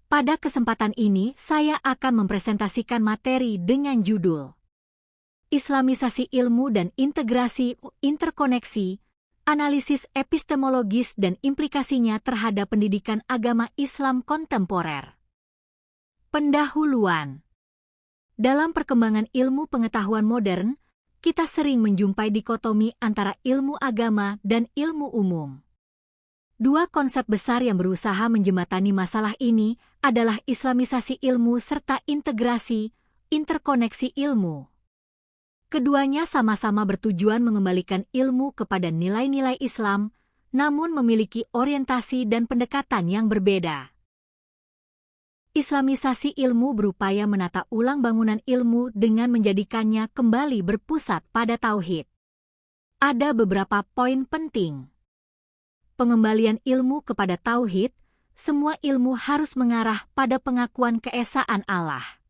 Pada kesempatan ini, saya akan mempresentasikan materi dengan judul Islamisasi Ilmu dan Integrasi Interkoneksi, Analisis Epistemologis dan Implikasinya terhadap Pendidikan Agama Islam Kontemporer. Pendahuluan. Dalam perkembangan ilmu pengetahuan modern, kita sering menjumpai dikotomi antara ilmu agama dan ilmu umum. Dua konsep besar yang berusaha menjembatani masalah ini adalah islamisasi ilmu serta integrasi, interkoneksi ilmu. Keduanya sama-sama bertujuan mengembalikan ilmu kepada nilai-nilai Islam, namun memiliki orientasi dan pendekatan yang berbeda. Islamisasi ilmu berupaya menata ulang bangunan ilmu dengan menjadikannya kembali berpusat pada tauhid. Ada beberapa poin penting. Pengembalian ilmu kepada tauhid, semua ilmu harus mengarah pada pengakuan keesaan Allah.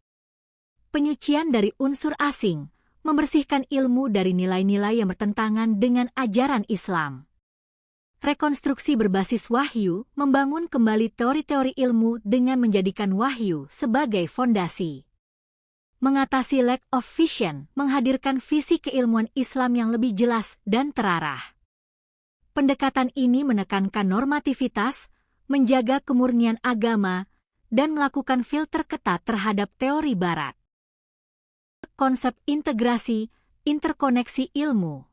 Penyucian dari unsur asing, membersihkan ilmu dari nilai-nilai yang bertentangan dengan ajaran Islam. Rekonstruksi berbasis wahyu, membangun kembali teori-teori ilmu dengan menjadikan wahyu sebagai fondasi. Mengatasi lack of vision, menghadirkan visi keilmuan Islam yang lebih jelas dan terarah. Pendekatan ini menekankan normativitas, menjaga kemurnian agama, dan melakukan filter ketat terhadap teori Barat. Konsep integrasi, interkoneksi ilmu.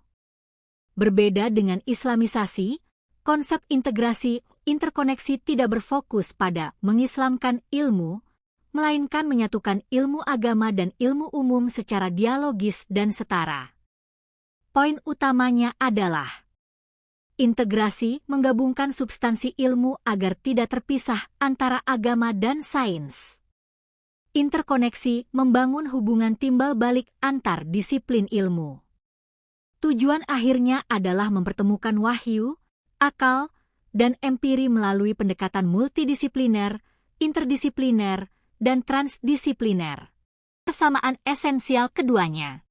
Berbeda dengan islamisasi, konsep integrasi, interkoneksi tidak berfokus pada mengislamkan ilmu, melainkan menyatukan ilmu agama dan ilmu umum secara dialogis dan setara. Poin utamanya adalah integrasi menggabungkan substansi ilmu agar tidak terpisah antara agama dan sains. Interkoneksi membangun hubungan timbal balik antar disiplin ilmu. Tujuan akhirnya adalah mempertemukan wahyu, akal, dan empiri melalui pendekatan multidisipliner, interdisipliner, dan transdisipliner. Persamaan esensial keduanya.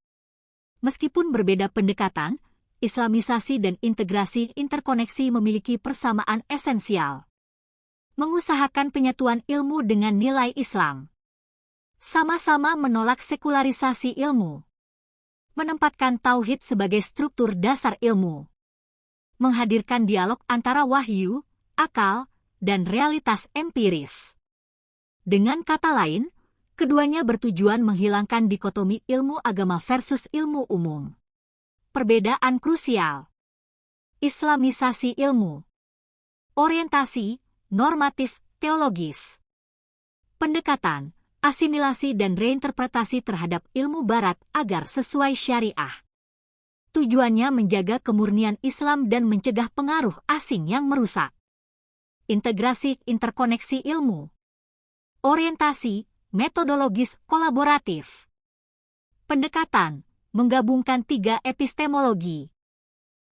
Meskipun berbeda pendekatan, islamisasi dan integrasi interkoneksi memiliki persamaan esensial. Mengusahakan penyatuan ilmu dengan nilai Islam. Sama-sama menolak sekularisasi ilmu. Menempatkan tauhid sebagai struktur dasar ilmu. Menghadirkan dialog antara wahyu, akal, dan realitas empiris. Dengan kata lain, keduanya bertujuan menghilangkan dikotomi ilmu agama versus ilmu umum. Perbedaan krusial. Islamisasi ilmu. Orientasi, normatif, teologis. Pendekatan, asimilasi dan reinterpretasi terhadap ilmu Barat agar sesuai syariah. Tujuannya menjaga kemurnian Islam dan mencegah pengaruh asing yang merusak. Integrasi interkoneksi ilmu. Orientasi, metodologis kolaboratif. Pendekatan, menggabungkan tiga epistemologi.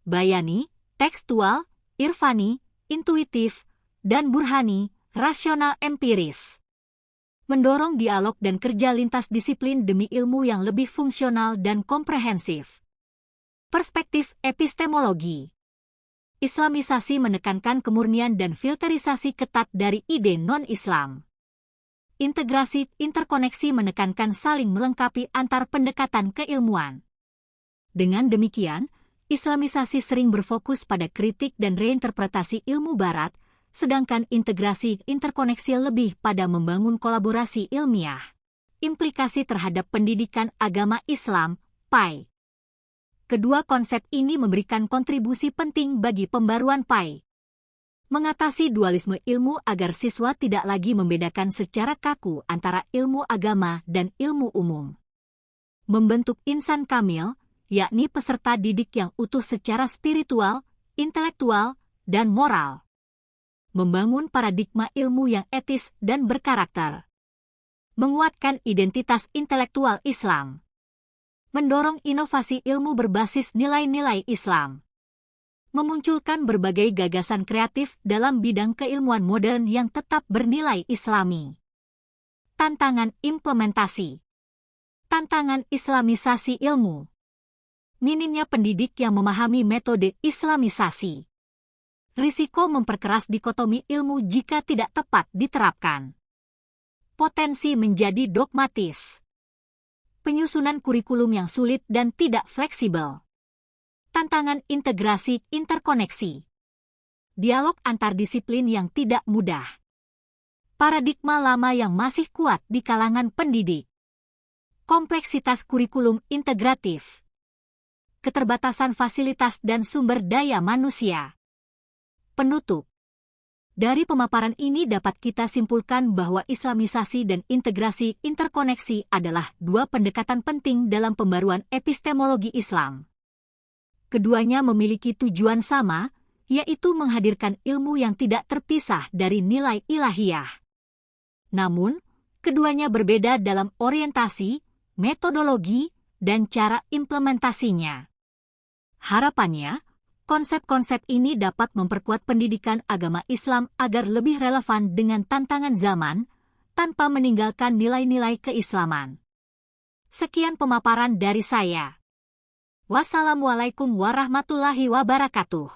Bayani, tekstual, irfani, intuitif, dan burhani, rasional empiris. Mendorong dialog dan kerja lintas disiplin demi ilmu yang lebih fungsional dan komprehensif. Perspektif epistemologi. Islamisasi menekankan kemurnian dan filterisasi ketat dari ide non-Islam. Integrasi interkoneksi menekankan saling melengkapi antar pendekatan keilmuan. Dengan demikian, islamisasi sering berfokus pada kritik dan reinterpretasi ilmu Barat, sedangkan integrasi interkoneksi lebih pada membangun kolaborasi ilmiah. Implikasi terhadap pendidikan agama Islam, PAI. Kedua konsep ini memberikan kontribusi penting bagi pembaruan PAI. Mengatasi dualisme ilmu agar siswa tidak lagi membedakan secara kaku antara ilmu agama dan ilmu umum. Membentuk insan kamil, yakni peserta didik yang utuh secara spiritual, intelektual, dan moral. Membangun paradigma ilmu yang etis dan berkarakter. Menguatkan identitas intelektual Islam. Mendorong inovasi ilmu berbasis nilai-nilai Islam. Memunculkan berbagai gagasan kreatif dalam bidang keilmuan modern yang tetap bernilai Islami. Tantangan implementasi. Tantangan islamisasi ilmu. Minimnya pendidik yang memahami metode islamisasi. Risiko memperkeras dikotomi ilmu jika tidak tepat diterapkan. berpotensi menjadi dogmatis. Penyusunan kurikulum yang sulit dan tidak fleksibel. Tantangan integrasi interkoneksi. Dialog antar disiplin yang tidak mudah. Paradigma lama yang masih kuat di kalangan pendidik. Kompleksitas kurikulum integratif. Keterbatasan fasilitas dan sumber daya manusia. Penutup. Dari pemaparan ini dapat kita simpulkan bahwa Islamisasi dan integrasi interkoneksi adalah dua pendekatan penting dalam pembaruan epistemologi Islam. Keduanya memiliki tujuan sama, yaitu menghadirkan ilmu yang tidak terpisah dari nilai ilahiyah. Namun, keduanya berbeda dalam orientasi, metodologi, dan cara implementasinya. Harapannya, konsep-konsep ini dapat memperkuat pendidikan agama Islam agar lebih relevan dengan tantangan zaman, tanpa meninggalkan nilai-nilai keislaman. Sekian pemaparan dari saya. Wassalamualaikum warahmatullahi wabarakatuh.